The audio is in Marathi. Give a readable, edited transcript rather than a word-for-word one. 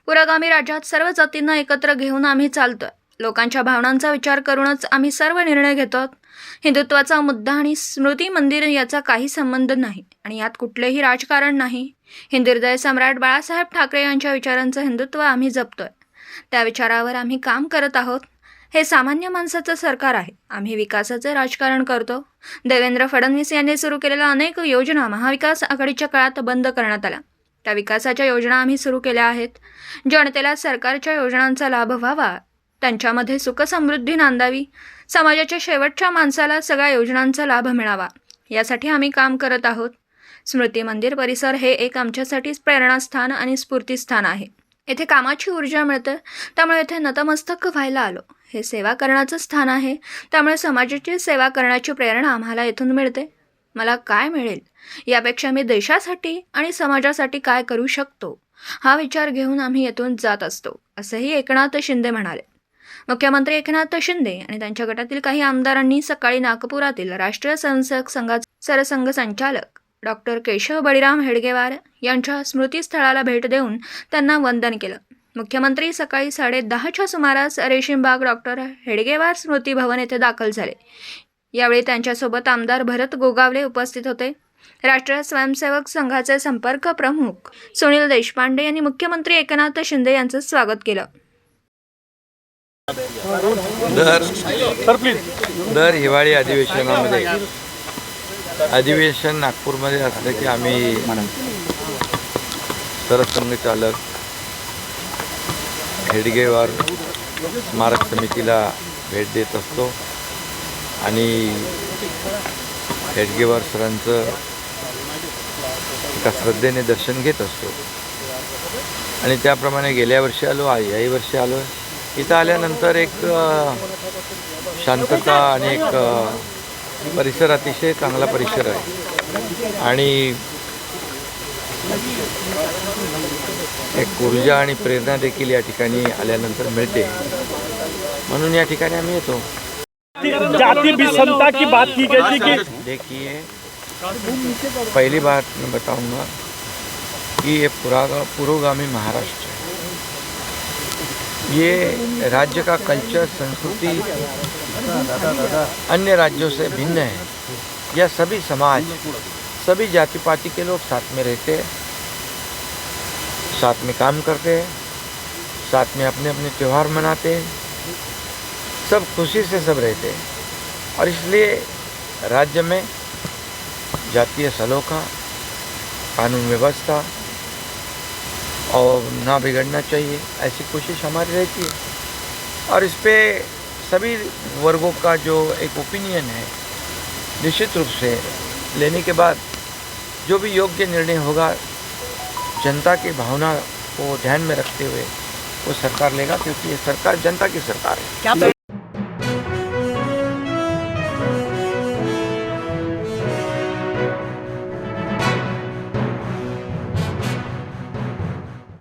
पुरोगामी राज्यात सर्व जातींना एकत्र घेऊन आम्ही चालतोय. लोकांच्या भावनांचा विचार करूनच आम्ही सर्व निर्णय घेतो. हिंदुत्वाचा मुद्दा आणि स्मृती मंदिर याचा काही संबंध नाही आणि यात कुठलेही राजकारण नाही. हिंदू हृदय सम्राट बाळासाहेब ठाकरे यांच्या विचारांचं हिंदुत्व आम्ही जपतोय. त्या विचारावर आम्ही काम करत आहोत. हे सामान्य माणसाचं सरकार आहे. आम्ही विकासाचे राजकारण करतो. देवेंद्र फडणवीस यांनी सुरू केलेल्या अनेक योजना महाविकास आघाडीच्या काळात बंद करण्यात आल्या. त्या विकासाच्या योजना आम्ही सुरू केल्या आहेत. जनतेला सरकारच्या योजनांचा लाभ व्हावा, त्यांच्यामध्ये सुखसमृद्धी नांदावी, समाजाच्या शेवटच्या माणसाला सगळ्या योजनांचा लाभ मिळावा, यासाठी आम्ही काम करत आहोत. स्मृती मंदिर परिसर हे एक आमच्यासाठी प्रेरणास्थान आणि स्फूर्तीस्थान आहे. येथे कामाची ऊर्जा मिळते, त्यामुळे येथे नतमस्तक व्हायला आलो. हे सेवा करण्याचं स्थान आहे, त्यामुळे समाजाची सेवा करण्याची प्रेरणा आम्हाला येथून मिळते. मला काय मिळेल यापेक्षा मी देशासाठी आणि समाजासाठी काय करू शकतो हा विचार घेऊन आम्ही येथून जात असतो, असंही एकनाथ शिंदे म्हणाले. मुख्यमंत्री एकनाथ शिंदे आणि त्यांच्या गटातील काही आमदारांनी सकाळी नागपुरातील राष्ट्रीय स्वयंसेवक संघाचे सरसंघ संचालक डॉक्टर केशव बळीराम हेडगेवार यांच्या स्मृतीस्थळाला भेट देऊन त्यांना वंदन केलं. मुख्यमंत्री सकाळी 10:30च्या सुमारास रेशीमबाग डॉक्टर हेडगेवार स्मृती भवन येथे दाखल झाले. यावेळी त्यांच्यासोबत आमदार भरत गोगावले उपस्थित होते. राष्ट्रीय स्वयंसेवक संघाचे संपर्क प्रमुख सुनील देशपांडे यांनी मुख्यमंत्री एकनाथ शिंदे यांचं स्वागत केलं. दर हिवाळी अधिवेशनामध्ये अधिवेशन नागपूरमध्ये असलं की आम्ही सरसंघचालक हेडगेवार स्मारक समितीला भेट देत असतो आणि हेडगेवार सरांचं एका श्रद्धेने दर्शन घेत असतो. आणि त्याप्रमाणे गेल्या वर्षी आलो, याही वर्षी आलो. इथं आल्यानंतर एक शांतता आणि एक परिसर अतिशय चांगला परिसर आहे आणि एक ऊर्जा आणि प्रेरणा देखील या ठिकाणी आल्यानंतर मिळते. म्हणून या ठिकाणी आम्ही येतो. जाति विषमता की बात की गई थी कि देखिए, पहली बात मैं बताऊंगा कि ये पुरोगामी महाराष्ट्र है. ये राज्य का कल्चर, संस्कृति अन्य राज्यों से भिन्न है. यह सभी समाज, सभी जाति पाति के लोग साथ में रहते हैं, साथ में काम करते हैं, साथ में अपने अपने त्यौहार मनाते हैं, सब खुशी से सब रहते हैं. और इसलिए राज्य में जातीय सलोखा, कानून व्यवस्था और ना बिगड़ना चाहिए, ऐसी कोशिश हमारी रहती है. और इस पे सभी वर्गों का जो एक ओपिनियन है निश्चित रूप से लेने के बाद जो भी योग्य निर्णय होगा जनता की भावना को ध्यान में रखते हुए वो सरकार लेगा, क्योंकि ये सरकार जनता की सरकार है.